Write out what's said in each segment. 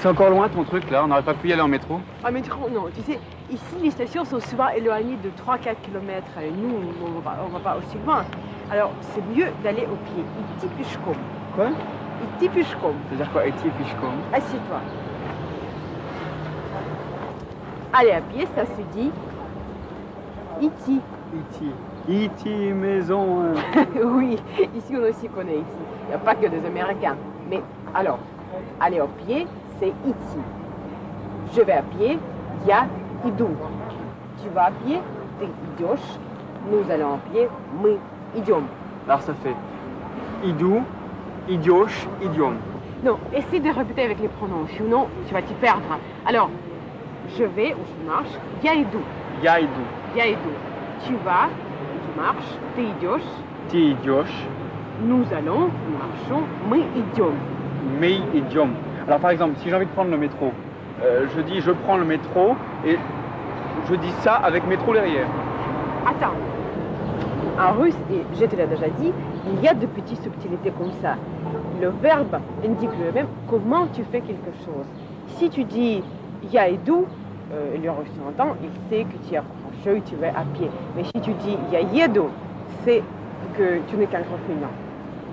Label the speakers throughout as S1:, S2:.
S1: C'est encore loin ton truc là, on n'aurait pas pu y aller en métro?
S2: En métro, non. Tu sais, ici, les stations sont souvent éloignées de 3-4 km. Et nous, on va pas aussi loin. Alors, c'est mieux d'aller au pied. Идти пешком.
S1: Quoi?
S2: Идти пешком.
S1: C'est-à-dire quoi, идти пешком?
S2: Assieds-toi. Aller à pied, ça se dit идти.
S1: Iti maison.
S2: Oui, ici, on aussi connaît ici. Il n'y a pas que des Américains. Mais alors, aller au pied, c'est идти. Je vais à pied, я иду. Tu vas à pied, ты идешь. Nous allons à pied, мы идем.
S1: Alors ça fait idu, idioche, idiome.
S2: Non, essaie de répéter avec les pronoms, sinon tu vas t'y perdre. Alors, je vais ou je marche, я иду.
S1: Я иду.
S2: Я иду. Tu vas, tu marches, ты идешь.
S1: Ти идешь.
S2: Nous allons, nous marchons, мы идем.
S1: Mais idiome. Alors par exemple, si j'ai envie de prendre le métro, je dis je prends le métro et je dis ça avec métro derrière.
S2: Attends. En russe, et je te l'ai déjà dit, il y a de petites subtilités comme ça. Le verbe indique lui-même comment tu fais quelque chose. Si tu dis я иду, le russe entend, il sait que tu es approché, tu vas à pied. Mais si tu dis я еду, c'est que tu n'es qu'un refusant.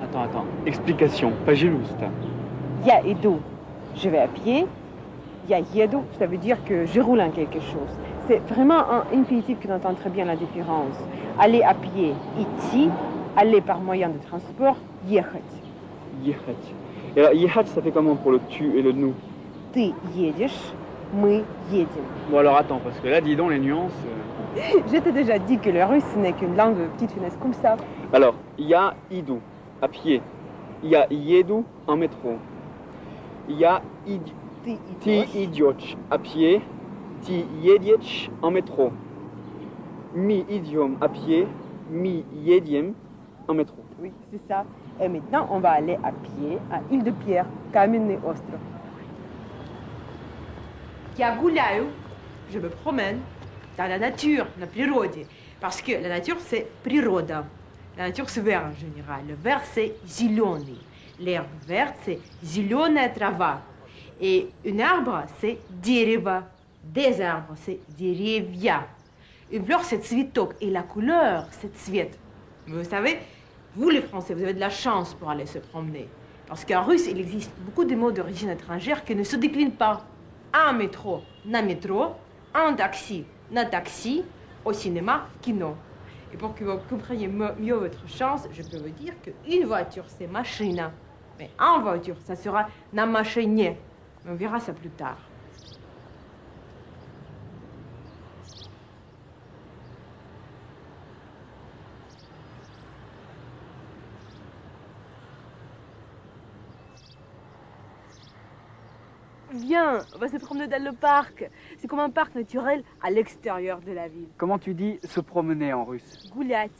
S1: Attends. Explication, pas juste.
S2: Я иду, je vais à pied. Я еду, ça veut dire que je roule en quelque chose. C'est vraiment un infinitif qui entend très bien la différence. Aller à pied, идти, aller par moyen de transport, ехать.
S1: Ехать. Et alors, ехать, ça fait comment pour le tu et le nous?
S2: Ты едешь, мы едем.
S1: Bon alors attends, parce que là, dis donc les nuances.
S2: Je t'ai déjà dit que le russe n'est qu'une langue de petite finesse comme ça.
S1: Alors, я иду, à pied. Я еду en métro. Я Ти идешь, à pied. Ти едешь en métro. Mi idiomes à pied. Mi едем en métro.
S2: Oui, c'est ça. Et maintenant, on va aller à pied à Île-de-Pierre, Каменный остров. Я гуляю, je me promène dans la nature, на природе. Parce que la nature, c'est природа. La nature, c'est vert en général. Le vert, c'est зеленый. L'herbe verte, c'est зеленая трава. Et un arbre, c'est дерево. Des arbres, c'est деревья. Une fleur, c'est цветок. Et la couleur, c'est цвет. Vous savez, vous les Français, vous avez de la chance pour aller se promener. Parce qu'en russe, il existe beaucoup de mots d'origine étrangère qui ne se déclinent pas. En métro, на métro. En taxi, на taxi. Au cinéma, kino. Et pour que vous compreniez mieux votre chance, je peux vous dire qu'une voiture, c'est машина. Mais en voiture, ça sera на машине. On verra ça plus tard. Viens, on va se promener dans le parc. C'est comme un parc naturel à l'extérieur de la ville.
S1: Comment tu dis se promener en russe?
S2: Goulять.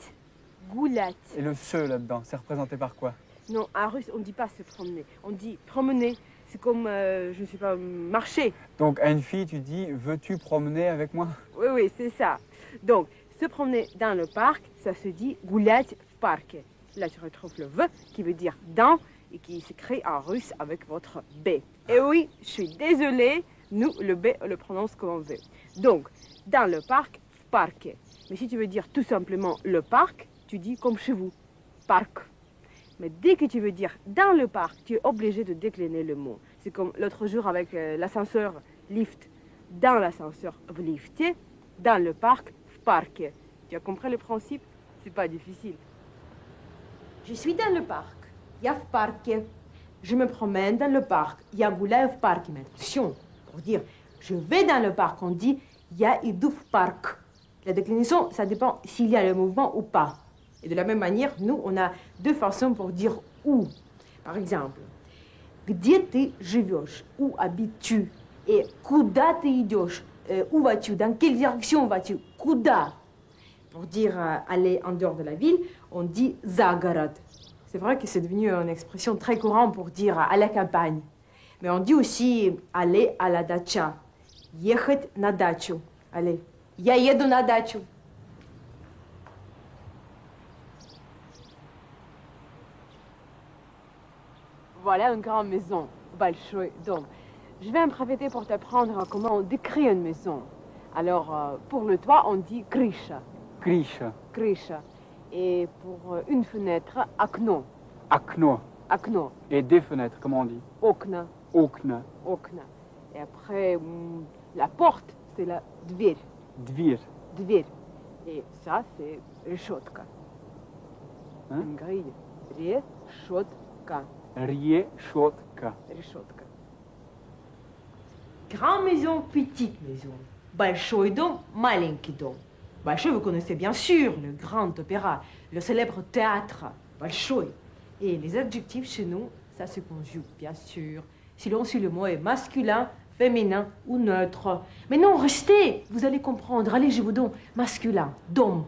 S2: Goulять.
S1: Et le se là-dedans, c'est représenté par quoi?
S2: Non, en russe, on ne dit pas se promener. On dit promener. C'est comme, je ne sais pas, marcher.
S1: Donc à une fille, tu dis veux-tu promener avec moi?
S2: Oui, oui, c'est ça. Donc, se promener dans le parc, ça se dit goulять в парке. Là, tu retrouves le V qui veut dire dans et qui s'écrit en russe avec votre B. Et oui, je suis désolée, nous, le B, on le prononce comme on veut. Donc, dans le parc, в парке. Mais si tu veux dire tout simplement le parc, tu dis comme chez vous, parc. Mais dès que tu veux dire dans le parc, tu es obligé de décliner le mot. C'est comme l'autre jour avec l'ascenseur, lift. Dans l'ascenseur, в лифте. Dans le parc, в парке. Tu as compris le principe? C'est pas difficile. Je suis dans le parc. Я в парке. Je me promène dans le parc. Я гуляю в парке. Mais attention, pour dire je vais dans le parc, on dit я иду в парк. La déclinaison, ça dépend s'il y a le mouvement ou pas. Et de la même manière, nous, on a deux façons pour dire où. Par exemple, где ты живешь? Où habites-tu? Et куда ты идешь? Où vas-tu? Dans quelle direction vas-tu? Куда? Pour dire aller en dehors de la ville, on dit за город. C'est vrai que c'est devenu une expression très courante pour dire à la campagne. Mais on dit aussi aller à la dacha. Ехать на дачу. Aller Я еду на дачу. Voilà une grande maison, большой дом. Je vais en profiter pour t'apprendre comment on décrit une maison. Alors, pour le toit, on dit крыша.
S1: Крыша.
S2: Крыша. Et pour une fenêtre, окно.
S1: Окно.
S2: Окно.
S1: Et des fenêtres, comment on dit?
S2: Окна.
S1: Окна.
S2: Окна. Et après, la porte, c'est la дверь.
S1: Dvir.
S2: Дверь. Et ça, c'est решетка.
S1: Hein?
S2: Une grille. Решетка.
S1: Решетка.
S2: Решетка. Grande maison, petite maison. Большой дом, маленький дом. Большой, vous connaissez bien sûr, le grand opéra, le célèbre théâtre. Большой. Et les adjectifs chez nous, ça se conjugue, bien sûr. Si le mot est masculin, féminin ou neutre. Mais non, restez, vous allez comprendre. Allez, je vous donne masculin, дом.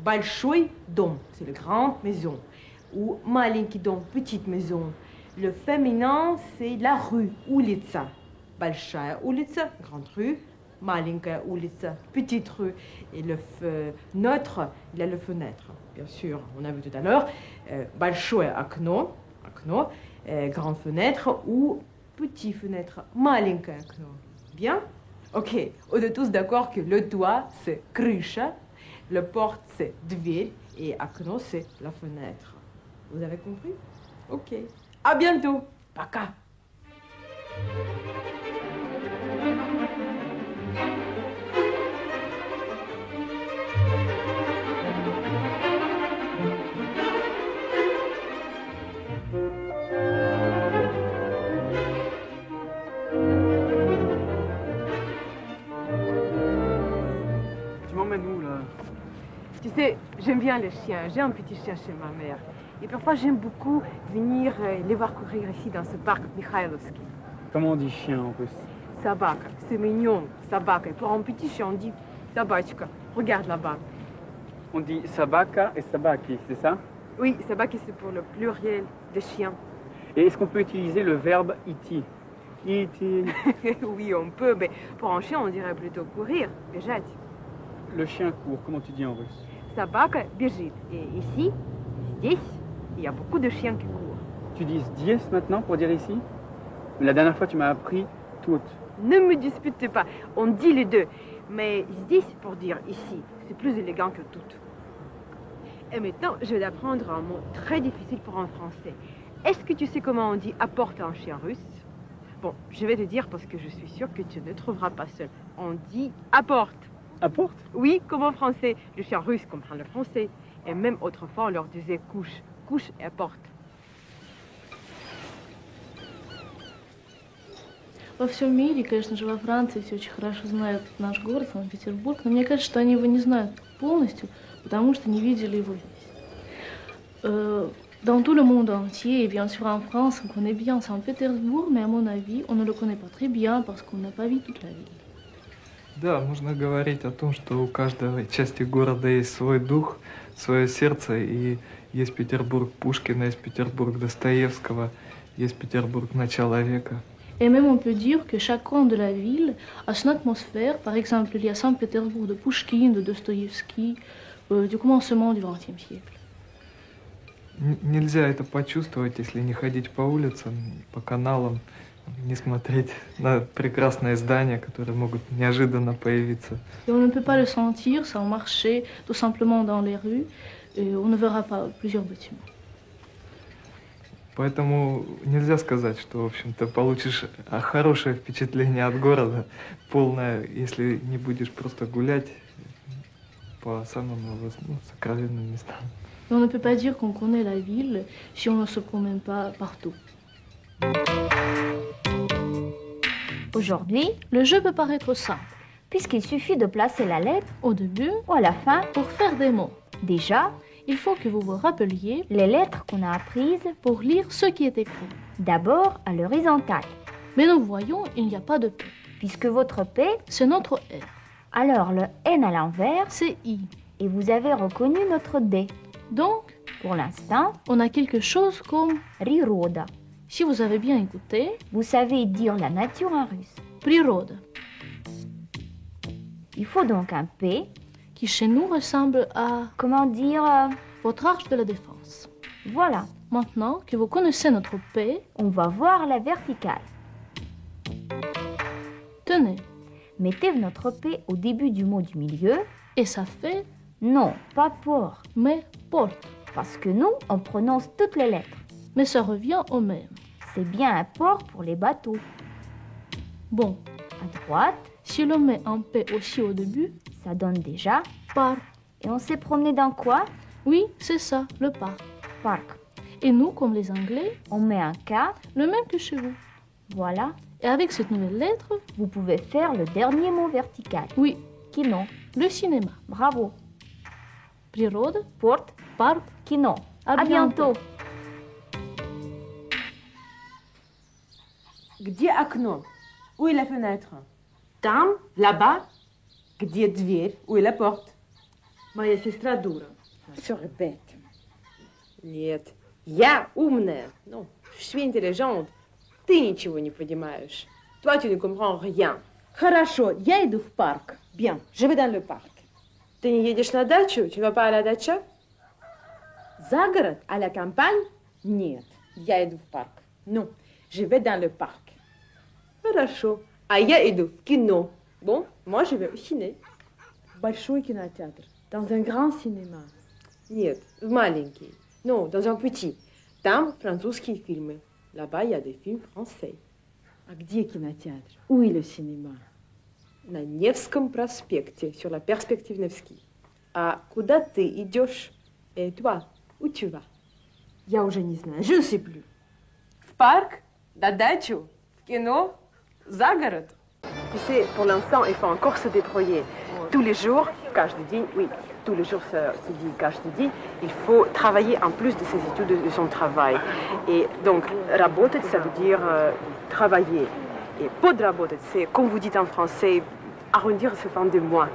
S2: Большой дом, c'est le grand maison. Ou маленький дом, petite maison. Le féminin, c'est la rue, улица. Большая улица, grande rue. Маленькая улица, petite rue. Et le neutre, il a le fenêtre, bien sûr. On a vu tout à l'heure. Большое окно, окно, grande fenêtre ou petit fenêtre, маленькое окно. Bien? Ok. On est tous d'accord que le toit, c'est крыша, le porte, c'est дверь et окно, c'est la fenêtre. Vous avez compris? Ok. À bientôt. Пока.
S1: Tu m'emmènes où là?
S2: Tu sais, j'aime bien les chiens. J'ai un petit chien chez ma mère. Et parfois, j'aime beaucoup venir les voir courir ici dans ce parc Mikhailovski.
S1: Comment on dit chien en russe?
S2: Собака. C'est mignon, собака. Et pour un petit chien, on dit собачка. Regarde là-bas.
S1: On dit sabaka et sabaki, c'est ça?
S2: Oui, собаки, c'est pour le pluriel de chien.
S1: Et est-ce qu'on peut utiliser le verbe iti? Iti.
S2: Oui, on peut, mais pour un chien, on dirait plutôt courir. Бежать.
S1: Le chien court, comment tu dis en russe?
S2: Собака бежит. Et ici, здесь, il y a beaucoup de chiens qui courent.
S1: Tu dis dies maintenant pour dire ici? La dernière fois, tu m'as appris toutes.
S2: Ne me disputez pas, on dit les deux. Mais здесь, pour dire ici, c'est plus élégant que tout. Et maintenant, je vais apprendre un mot très difficile pour un français. Est-ce que tu sais comment on dit apporte un chien russe? Bon, je vais te dire parce que je suis sûre que tu ne trouveras pas seul. On dit apporte.
S1: Apporte?
S2: Oui, comme en français. Le chien russe comprend le français. Et même autrefois, on leur disait couche. Couche et apporte.
S3: Во всем мире, конечно же, во Франции все очень хорошо знают наш город, Санкт-Петербург, но мне кажется, что они его не знают полностью, потому что не видели его весь. Dans tout le monde entier, et bien sûr en France, on connaît bien Saint-Pétersbourg, mais à mon avis, on ne le connaît pas très bien parce qu'on n'a pas vu toute la ville.
S4: Да, можно говорить о том, что у каждой части города есть свой дух, свое сердце, и есть Петербург Пушкина, есть Петербург Достоевского, есть Петербург начала века.
S3: Et même on peut dire que chaque coin de la ville a son atmosphère. Par exemple, il y a Saint-Pétersbourg de Pouchkine, de Dostoïevski, du commencement du XXe siècle.
S4: Нельзя это почувствовать, если не ходить по улицам, по каналам, не смотреть на прекрасные здания, которые могут неожиданно появиться.
S3: Et on ne peut pas le sentir sans marcher tout simplement dans les rues. Et on ne verra pas plusieurs bâtiments.
S4: Поэтому нельзя сказать, что, в общем-то, получишь хорошее впечатление от города, полное, если не будешь просто гулять по самым сокровенным местам.
S3: Et on ne peut pas dire qu'on connaît la ville si on ne se promène pas partout.
S5: Aujourd'hui,
S3: Le jeu peut paraître simple
S5: puisqu'il suffit de placer la lettre
S3: au début
S5: ou à la fin,
S3: pour faire des mots.
S5: déjà,
S3: Il faut que vous vous rappeliez
S5: les lettres qu'on a apprises,
S3: pour lire ce qui est écrit.
S5: d'abord à l'horizontale.
S3: Mais nous voyons, il n'y a pas de P.
S5: Puisque votre P,
S3: C'est notre R.
S5: alors le N à l'envers,
S3: C'est I.
S5: et vous avez reconnu notre D.
S3: Donc,
S5: Pour l'instant,
S3: on a quelque chose comme,
S5: Riroda.
S3: si vous avez bien écouté,
S5: Vous savez dire la nature en russe.
S3: природа.
S5: Il faut donc un P,
S3: qui chez nous ressemble à
S5: comment dire,
S3: votre arche de la défense.
S5: voilà.
S3: Maintenant que vous connaissez notre P,
S5: On va voir la verticale.
S3: tenez,
S5: Mettez notre P au début du mot du milieu.
S3: et ça fait
S5: Non, pas port,
S3: mais porte.
S5: parce que nous, on prononce toutes les lettres.
S3: Mais ça revient au même.
S5: C'est bien un port pour les bateaux.
S3: Bon,
S5: À droite,
S3: si l'on met un P aussi au début,
S5: ça donne déjà.
S3: parc.
S5: Et on s'est promené dans quoi?
S3: Oui, c'est ça, le parc.
S5: Parc.
S3: Et nous, comme les Anglais,
S5: On met un K,
S3: le même que chez vous.
S5: voilà.
S3: Et avec cette nouvelle lettre,
S5: Vous pouvez faire le dernier mot vertical.
S3: oui,
S5: Kino.
S3: le cinéma.
S5: Bravo.
S3: Природа,
S5: Porte,
S3: parc.
S5: kino.
S3: À
S5: À bientôt.
S2: Где окно? Où est la fenêtre? Там, là-bas. Где дверь? Où est la porte? Моя сестра дура. Все ребят. Нет, я умная. Non, je suis intelligente. Ты ничего не понимаешь. Toi, tu ne comprends rien. Хорошо, я иду в парк. Bien, je vais dans le parc. Ты не едешь на дачу? Tu ne vas pas à la dacha? За город, à la campagne? Нет, я иду в парк. Non, je vais dans le parc. Хорошо. А я иду в кино. Bon, moi je vais au ciné. Большой кинотеатр. Dans un grand cinéma. Нет, в маленький. Non, dans un petit. Там французские фильмы. Là-bas, il y a des films français. А где кинотеатр? Où est le cinéma? На Невском проспекте, sur la perspective Невский. А куда ты идешь? Et toi, où tu vas? Я уже не знаю, je ne sais plus. В парк? На дачу? В кино? За город? Tu sais, pour l'instant, il faut encore se débrouiller. Tous les jours, каждый день, oui, tous les jours se dit каждый день, il faut travailler en plus de ses études, de son travail. Et donc, работать, ça veut dire travailler. Et подработать, c'est, comme vous dites en français, arrondir ce fin de mois.